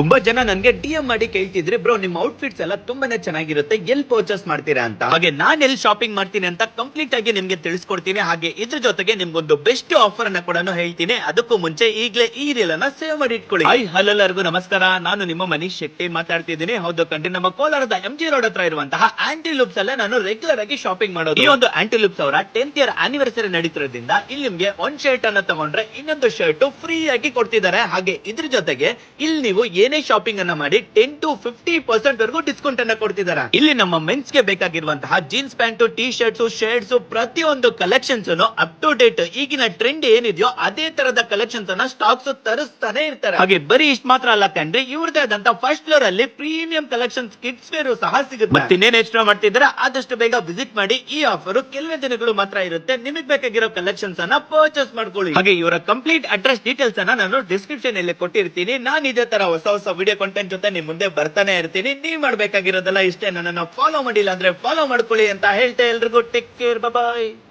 ತುಂಬಾ ಜನ ನನ್ಗೆ ಡಿಎಂ ಮಾಡಿ ಕೇಳ್ತಿದ್ರಿ, ಬ್ರೋ ನಿಮ್ ಔಟ್ಫಿಟ್ಸ್ ಎಲ್ಲ ತುಂಬಾನೇ ಚೆನ್ನಾಗಿರುತ್ತೆ, ಎಲ್ಲಿ ಪರ್ಚೇಸ್ ಮಾಡ್ತೀರಾ ಅಂತ. ಹಾಗೆ ನಾನ್ ಎಲ್ಲಿ ಶಾಪಿಂಗ್ ಮಾಡ್ತೀನಿ ಅಂತ ಕಂಪ್ಲೀಟ್ ಆಗಿ ನಿಮ್ಗೆ ತಿಳಿಸ್ಕೊಡ್ತೀನಿ. ಹಾಗೆ ಇದ್ರ ಜೊತೆಗೆ ನಿಮ್ಗೊಂದು ಬೆಸ್ಟ್ ಆಫರ್ ಅನ್ನ ಕೂಡ ಹೇಳ್ತೀನಿ. ಅದಕ್ಕೂ ಮುಂಚೆ ಈಗಲೇ ಈ ರೀಲ್ ಅನ್ನ ಸೇವ್ ಮಾಡಿ ಇಟ್ಕೊಳ್ಳಿ. ಹಾಯ್ ಹಲೋ ಎಲ್ಲರಿಗೂ ನಮಸ್ಕಾರ, ನಾನು ನಿಮ್ಮ ಮನೀಶ್ ಶೆಟ್ಟಿ ಮಾತಾಡ್ತಿದ್ದೀನಿ. ಹೌದು ಕಂಡ್ರಿ, ನಮ್ಮ ಕೋಲಾರದ MG ರೋಡ್ ಹತ್ರ ಇರುವಂತಹ ಆಂಟಿ ಲೂಪ್ಸ್ ಅಲ್ಲೇ ನಾನು ರೆಗ್ಯುಲರ್ ಆಗಿ ಶಾಪಿಂಗ್ ಮಾಡೋದು. ಈ ಒಂದು ಆಂಟಿ ಲೂಪ್ಸ್ ಅವರ 10th ಇಯರ್ ಆನಿವರ್ಸರಿ ನಡೀತಿರೋದ್ರಿಂದ ಇಲ್ಲಿ ನಿಮ್ಗೆ ಒಂದ್ ಶರ್ಟ್ ಅನ್ನ ತಗೊಂಡ್ರೆ ಇನ್ನೊಂದು ಶರ್ಟ್ ಫ್ರೀ ಆಗಿ ಕೊಡ್ತಿದ್ದಾರೆ. ಹಾಗೆ ಇದ್ರ ಜೊತೆಗೆ ಇಲ್ಲಿ ನೀವು ಏನೇ ಶಾಪಿಂಗ್ ಅನ್ನ ಮಾಡಿ 10 to 50% ವರೆಗೂ ಡಿಸ್ಕೌಂಟ್ ಅನ್ನ ಕೊಡ್ತಿದ್ದಾರೆ. ಇಲ್ಲಿ ನಮ್ಮ ಮೆನ್ಸ್ ಗೆ ಬೇಕಾಗಿರುವಂತಹ jeans pant, T shirts, shirts, ಪ್ರತಿಯೊಂದು ಕಲೆಕ್ಷನ್ಸ್ ಅಪ್ ಟು ಡೇಟ್ ಈಗಿನ ಟ್ರೆಂಡ್ ಏನಿದೆಯೋ ಅದೇ ತರದ ಕಲೆಕ್ಷನ್ಸ್ ಅನ್ನ ಸ್ಟಾಕ್ಸ್ ತರಿಸ್ತಾನೆ ಇರ್ತಾರೆ. ಹಾಗೆ ಬರೀ ಇಷ್ಟ ಮಾತ್ರ ಅಲ್ಲ ಕಣ್ರಿ, ಇವ್ರದೇ ಆದಂತ ಫಸ್ಟ್ ಫ್ಲೋರ್ ಅಲ್ಲಿ ಪ್ರೀಮಿಯಂ ಕಲೆಕ್ಷನ್ಸ್ ಕಿಡ್ಸ್ ವೇರ್ ಸಹ ಸಿಗುತ್ತೆ. ಮತ್ತಿನ್ನೇನು ಎಕ್ಸ್ಟ್ರಾ ಮಾಡ್ತಿದ್ರೆ ಆದಷ್ಟು ಬೇಗ ವಿಸಿಟ್ ಮಾಡಿ. ಈ ಆಫರ್ ಕೆಲವೇ ದಿನಗಳು ಮಾತ್ರ ಇರುತ್ತೆ. ನಿಮಗೆ ಬೇಕಾಗಿರೋ ಕಲೆಕ್ಷನ್ಸ್ ಅನ್ನ ಪರ್ಚೇಸ್ ಮಾಡ್ಕೊಳ್ಳಿ. ಹಾಗೆ ಇವರ ಕಂಪ್ಲೀಟ್ ಅಡ್ರೆಸ್ ಡೀಟೇಲ್ಸ್ ಅನ್ನ ನಾನು ಡಿಸ್ಕ್ರಿಪ್ಷನ್ ಅಲ್ಲಿ ಕೊಟ್ಟಿರ್ತೀನಿ. ನಾನು ಇದೇ ತರ ಹೊಸ ವಿಡಿಯೋ ಕಂಟೆಂಟ್ ಜೊತೆ ನಿಮ್ ಮುಂದೆ ಬರ್ತಾನೆ ಇರ್ತೀನಿ. ನೀವ್ ಮಾಡ್ಬೇಕಾಗಿರೋದೆಲ್ಲ ಇಷ್ಟೇ, ನನ್ನನ್ನು ಫಾಲೋ ಮಾಡಿಲ್ಲ ಅಂದ್ರೆ ಫಾಲೋ ಮಾಡ್ಕೊಳ್ಳಿ ಅಂತ ಹೇಳ್ತಾ ಎಲ್ರಿಗೂ ಟೇಕ್ ಕೇರ್, ಬಾಯ್.